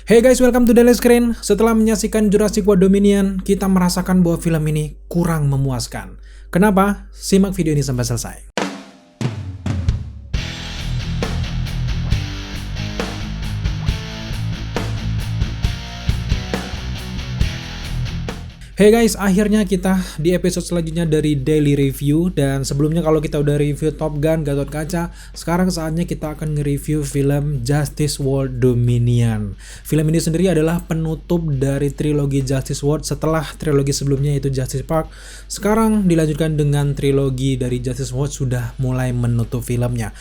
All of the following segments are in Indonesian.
Hey guys, welcome to Daily Screen. Setelah menyaksikan Jurassic World Dominion, kita merasakan bahwa film ini kurang memuaskan. Kenapa? Simak video ini sampai selesai. Hey guys, akhirnya kita di episode selanjutnya dari Daily Review. Dan sebelumnya kalau kita udah review Top Gun, Gatot Kaca, sekarang saatnya kita akan nge-review film Justice World Dominion. Film ini sendiri adalah penutup dari trilogi Justice World setelah trilogi sebelumnya yaitu Justice Park. Sekarang dilanjutkan dengan trilogi dari Justice World sudah mulai menutup filmnya.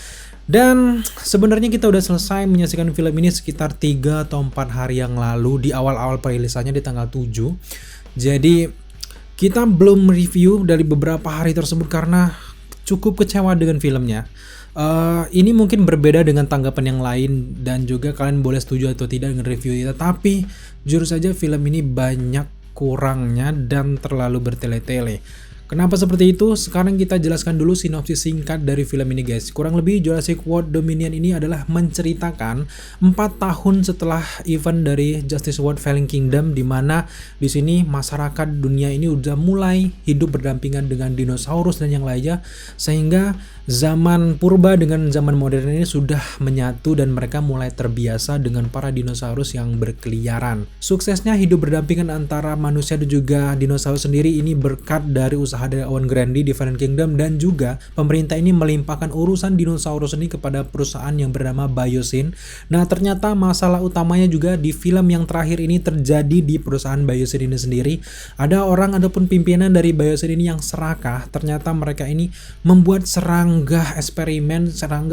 Dan sebenarnya kita udah selesai menyaksikan film ini sekitar 3 atau 4 hari yang lalu di awal-awal perilisannya di tanggal 7. Jadi kita belum review dari beberapa hari tersebut karena cukup kecewa dengan filmnya. Ini mungkin berbeda dengan tanggapan yang lain dan juga kalian boleh setuju atau tidak dengan review kita. Tapi jujur saja film ini banyak kurangnya dan terlalu bertele-tele. Kenapa seperti itu? Sekarang kita jelaskan dulu sinopsis singkat dari film ini guys. Kurang lebih Jurassic World Dominion ini adalah menceritakan 4 tahun setelah event dari Justice World Fallen Kingdom, di mana di sini masyarakat dunia ini udah mulai hidup berdampingan dengan dinosaurus dan yang lainnya, sehingga zaman purba dengan zaman modern ini sudah menyatu dan mereka mulai terbiasa dengan para dinosaurus yang berkeliaran. Suksesnya hidup berdampingan antara manusia dan juga dinosaurus sendiri ini berkat dari usaha dari Owen Grandi di Fallen Kingdom, dan juga pemerintah ini melimpahkan urusan dinosaurus ini kepada perusahaan yang bernama Biosyn. Nah, ternyata masalah utamanya juga di film yang terakhir ini terjadi di perusahaan Biosyn ini sendiri. Ada orang ataupun pimpinan dari Biosyn ini yang serakah. Ternyata mereka ini membuat serangga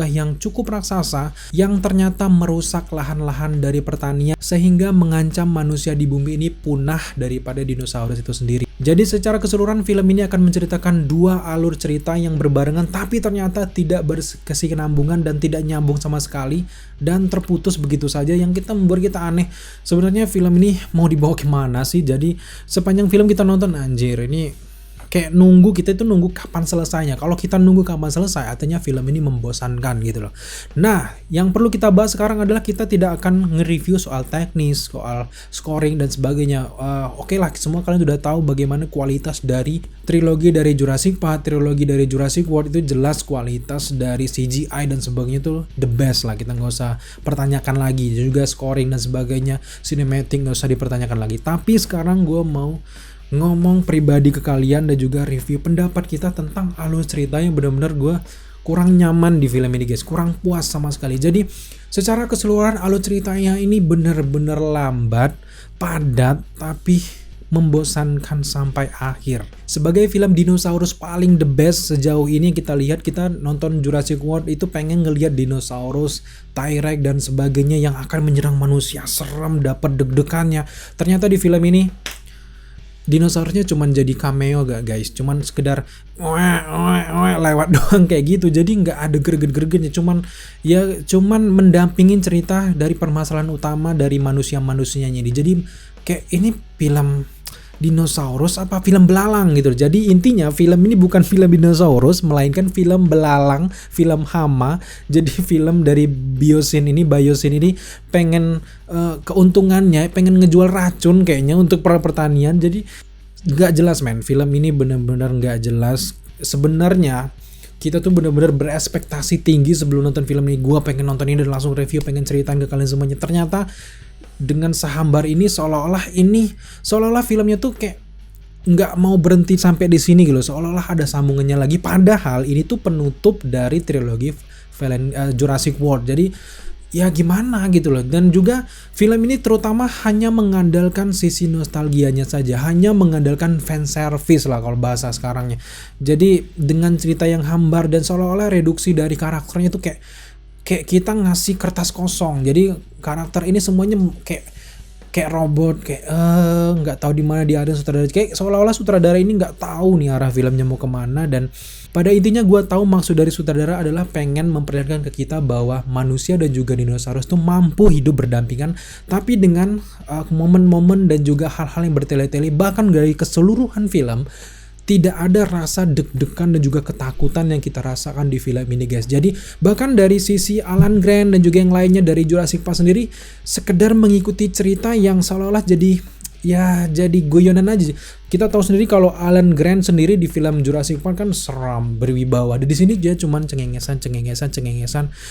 yang cukup raksasa yang ternyata merusak lahan-lahan dari pertanian sehingga mengancam manusia di bumi ini punah daripada dinosaurus itu sendiri. Jadi secara keseluruhan film ini akan menceritakan dua alur cerita yang berbarengan tapi ternyata tidak berkesinambungan dan tidak nyambung sama sekali dan terputus begitu saja yang membuat kita aneh. Sebenarnya film ini mau dibawa kemana sih? Jadi sepanjang film kita nonton anjir ini kayak kita itu nunggu kapan selesainya. Kalau kita nunggu kapan selesai, artinya film ini membosankan gitu loh. Nah, yang perlu kita bahas sekarang adalah kita tidak akan nge-review soal teknis, soal scoring dan sebagainya. Oke lah, semua kalian sudah tahu bagaimana kualitas dari trilogi dari Jurassic Park, trilogi dari Jurassic World, itu jelas kualitas dari CGI dan sebagainya itu the best lah. Kita nggak usah pertanyakan lagi. Juga scoring dan sebagainya, cinematic nggak usah dipertanyakan lagi. Tapi sekarang gue mau ngomong pribadi ke kalian dan juga review pendapat kita tentang alur cerita yang benar-benar gue kurang nyaman di film ini guys, kurang puas sama sekali. Jadi secara keseluruhan alur ceritanya ini benar-benar lambat, padat, tapi membosankan sampai akhir. Sebagai film dinosaurus paling the best sejauh ini kita lihat, kita nonton Jurassic World itu pengen ngelihat dinosaurus, T-Rex dan sebagainya yang akan menyerang manusia, serem, dapat deg-degannya. Ternyata di film ini dinosaurusnya cuman jadi cameo gak guys, cuman sekedar lewat doang kayak gitu. Jadi nggak ada greget-gregetnya, cuman mendampingin cerita dari permasalahan utama dari manusianya ini. Jadi kayak ini film dinosaurus apa film belalang gitu. Jadi intinya film ini bukan film dinosaurus melainkan film belalang, film hama. Jadi film dari Biosyn ini pengen keuntungannya, pengen ngejual racun kayaknya untuk para pertanian. Jadi nggak jelas men, film ini benar-benar nggak jelas. Sebenarnya kita tuh benar-benar berekspektasi tinggi sebelum nonton film ini. Gua pengen nonton ini dan langsung review, pengen ceritain ke kalian semuanya. Ternyata dengan sehambar ini seolah-olah filmnya tuh kayak nggak mau berhenti sampai di sini gitu, seolah-olah ada sambungannya lagi. Padahal ini tuh penutup dari trilogi Jurassic World. Jadi ya gimana gitu loh. Dan juga film ini terutama hanya mengandalkan sisi nostalgianya saja, hanya mengandalkan fan service lah kalau bahasa sekarangnya. Jadi dengan cerita yang hambar dan seolah-olah reduksi dari karakternya tuh kayak kita ngasih kertas kosong. Jadi karakter ini semuanya kayak robot, kayak nggak tahu di mana dia ada sutradara. Kayak seolah-olah sutradara ini nggak tahu nih arah filmnya mau kemana. Dan pada intinya gue tahu maksud dari sutradara adalah pengen memperlihatkan ke kita bahwa manusia dan juga dinosaurus itu mampu hidup berdampingan, tapi dengan momen-momen dan juga hal-hal yang bertele-tele. Bahkan dari keseluruhan film tidak ada rasa deg-degan dan juga ketakutan yang kita rasakan di film ini guys. Jadi bahkan dari sisi Alan Grant dan juga yang lainnya dari Jurassic Park sendiri sekedar mengikuti cerita yang seolah-olah jadi guyonan aja. Kita tahu sendiri kalau Alan Grant sendiri di film Jurassic Park kan seram, berwibawa. Dan di sini dia cuman cengengesan,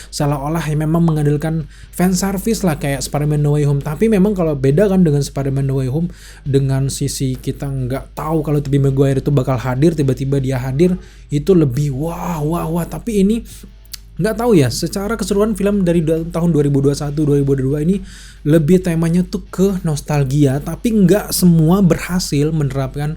seolah-olah memang mengandalkan fan service lah kayak Spider-Man No Way Home. Tapi memang kalau beda kan dengan Spider-Man No Way Home, dengan sisi kita nggak tahu kalau Tobey Maguire itu bakal hadir, tiba-tiba dia hadir, itu lebih wah. Tapi ini nggak tahu ya, secara keseluruhan film dari tahun 2021-2022 ini lebih temanya tuh ke nostalgia, tapi nggak semua berhasil menerapkan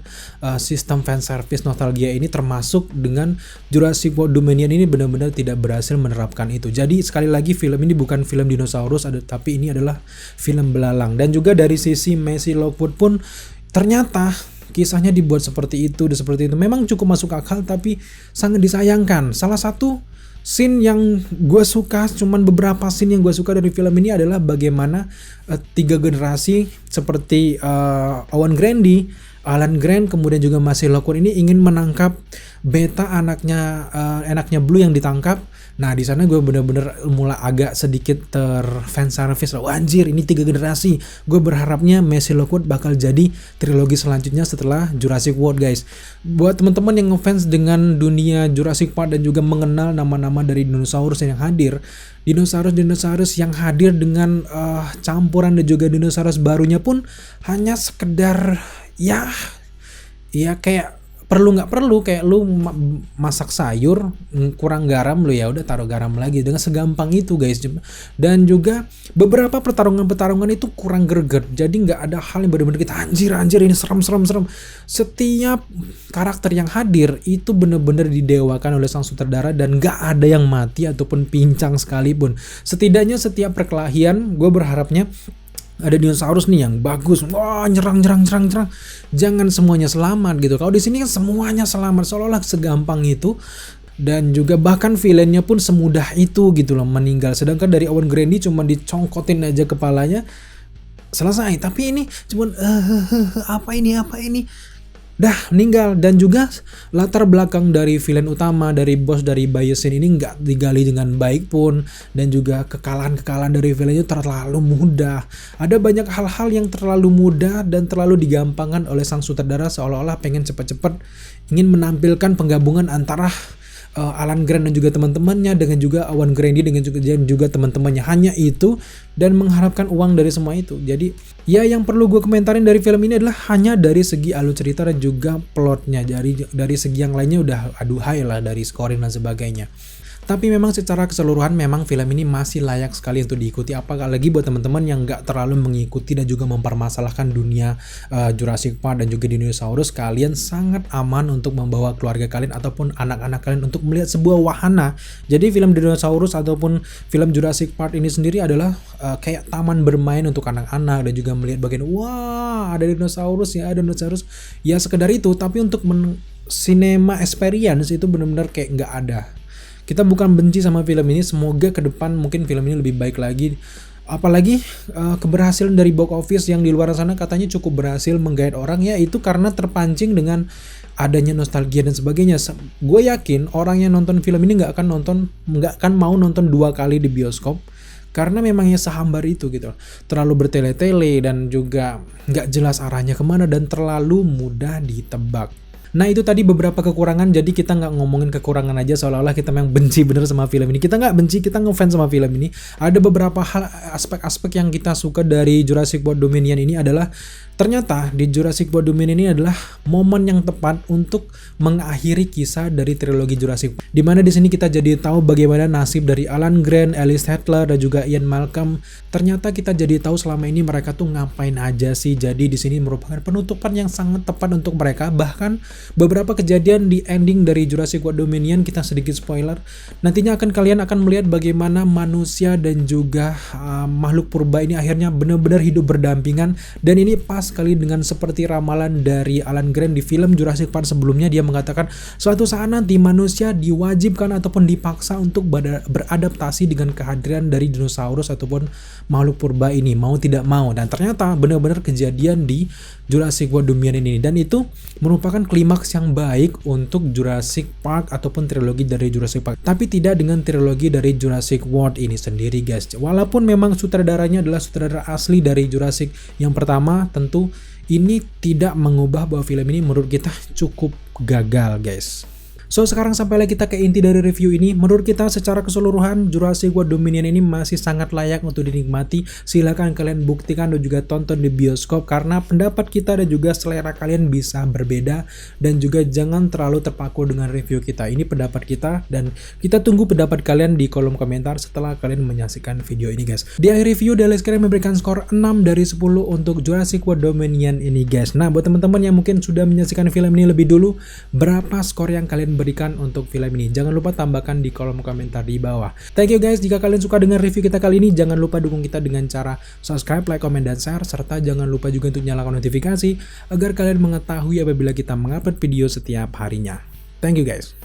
sistem fan service nostalgia ini, termasuk dengan Jurassic World Dominion ini benar-benar tidak berhasil menerapkan itu. Jadi sekali lagi film ini bukan film dinosaurus, tapi ini adalah film belalang. Dan juga dari sisi Maisie Lockwood pun ternyata kisahnya dibuat seperti itu. Memang cukup masuk akal tapi sangat disayangkan. Salah satu scene yang gue suka, cuman beberapa scene yang gue suka dari film ini adalah bagaimana 3 generasi seperti Owen Grandi, Alan Grant, kemudian juga Maisie Lockwood ini ingin menangkap Beta, anaknya Blue yang ditangkap. Nah di sana gue bener-bener mulai agak sedikit fan service lah. Anjir, ini 3 generasi. Gue berharapnya Maisie Lockwood bakal jadi trilogi selanjutnya setelah Jurassic World guys. Buat teman-teman yang ngefans dengan dunia Jurassic Park dan juga mengenal nama-nama dari dinosaurus yang hadir, dinosaurus yang hadir dengan campuran dan juga dinosaurus barunya pun hanya sekedar ya kayak perlu nggak perlu, kayak lu masak sayur kurang garam, lu ya udah taruh garam lagi, dengan segampang itu guys. Dan juga beberapa pertarungan itu kurang greget, jadi nggak ada hal yang benar-benar kita anjir ini serem. Setiap karakter yang hadir itu benar-benar didewakan oleh sang sutradara dan nggak ada yang mati ataupun pincang sekalipun. Setidaknya setiap perkelahian gue berharapnya ada dinosaurus nih yang bagus, wah nyerang, jangan semuanya selamat gitu. Kalau di sini kan semuanya selamat, seolah-olah segampang itu. Dan juga bahkan villainnya pun semudah itu gitu loh meninggal. Sedangkan dari Owen Grandi cuma dicongkotin aja kepalanya selesai. Tapi ini cuman apa ini dah meninggal. Dan juga latar belakang dari villain utama, dari bos dari Bayesian ini nggak digali dengan baik pun. Dan juga kekalahan dari villain itu terlalu mudah. Ada banyak hal-hal yang terlalu mudah dan terlalu digampangkan oleh sang sutradara, seolah-olah pengen cepat-cepat ingin menampilkan penggabungan antara Alan Grant dan juga teman-temannya dengan juga Owen Grandi dengan juga teman-temannya, hanya itu, dan mengharapkan uang dari semua itu. Jadi ya yang perlu gue komentarin dari film ini adalah hanya dari segi alur cerita dan juga plotnya. Dari segi yang lainnya udah aduhai lah, dari scoring dan sebagainya. Tapi memang secara keseluruhan memang film ini masih layak sekali untuk diikuti, apalagi buat teman-teman yang nggak terlalu mengikuti dan juga mempermasalahkan dunia Jurassic Park dan juga dinosaurus. Kalian sangat aman untuk membawa keluarga kalian ataupun anak-anak kalian untuk melihat sebuah wahana. Jadi film dinosaurus ataupun film Jurassic Park ini sendiri adalah kayak taman bermain untuk anak-anak dan juga melihat bagian wah ada dinosaurus ya sekedar itu. Tapi untuk cinema experience itu benar-benar kayak nggak ada. Kita bukan benci sama film ini, semoga ke depan mungkin film ini lebih baik lagi. Apalagi keberhasilan dari box office yang di luar sana katanya cukup berhasil menggait orang, ya itu karena terpancing dengan adanya nostalgia dan sebagainya. Gue yakin orang yang nonton film ini nggak akan mau nonton 2 kali di bioskop, karena memangnya sehambar itu gitu, terlalu bertele-tele dan juga nggak jelas arahnya kemana dan terlalu mudah ditebak. Nah itu tadi beberapa kekurangan, jadi kita nggak ngomongin kekurangan aja seolah-olah kita memang benci bener sama film ini. Kita nggak benci, kita ngefans sama film ini. Ada beberapa hal, aspek-aspek yang kita suka dari Jurassic World Dominion ini adalah ternyata di Jurassic World Dominion ini adalah momen yang tepat untuk mengakhiri kisah dari trilogi Jurassic Park. Dimana di sini kita jadi tahu bagaimana nasib dari Alan Grant, Ellis Sattler, dan juga Ian Malcolm. Ternyata kita jadi tahu selama ini mereka tuh ngapain aja sih. Jadi di sini merupakan penutupan yang sangat tepat untuk mereka. Bahkan beberapa kejadian di ending dari Jurassic World Dominion, kita sedikit spoiler, nantinya kalian akan melihat bagaimana manusia dan juga makhluk purba ini akhirnya benar-benar hidup berdampingan. Dan ini pas pas sekali dengan seperti ramalan dari Alan Grant di film Jurassic Park sebelumnya. Dia mengatakan suatu saat nanti manusia diwajibkan ataupun dipaksa untuk beradaptasi dengan kehadiran dari dinosaurus ataupun makhluk purba ini, mau tidak mau. Dan ternyata benar-benar kejadian di Jurassic World Dominion ini, dan itu merupakan klimaks yang baik untuk Jurassic Park ataupun trilogi dari Jurassic Park, tapi tidak dengan trilogi dari Jurassic World ini sendiri guys. Walaupun memang sutradaranya adalah sutradara asli dari Jurassic yang pertama, tentu ini tidak mengubah bahwa film ini menurut kita cukup gagal guys. So sekarang sampailah kita ke inti dari review ini. Menurut kita secara keseluruhan Jurassic World Dominion ini masih sangat layak untuk dinikmati. Silahkan kalian buktikan dan juga tonton di bioskop, karena pendapat kita dan juga selera kalian bisa berbeda. Dan juga jangan terlalu terpaku dengan review kita. Ini pendapat kita dan kita tunggu pendapat kalian di kolom komentar setelah kalian menyaksikan video ini guys. Di akhir review Daily Screen memberikan skor 6 dari 10 untuk Jurassic World Dominion ini guys. Nah buat teman-teman yang mungkin sudah menyaksikan film ini lebih dulu, berapa skor yang kalian berikan untuk film ini? Jangan lupa tambahkan di kolom komentar di bawah. Thank you guys. Jika kalian suka dengan review kita kali ini, jangan lupa dukung kita dengan cara subscribe, like, komen, dan share. Serta jangan lupa juga untuk nyalakan notifikasi agar kalian mengetahui apabila kita mengupload video setiap harinya. Thank you guys.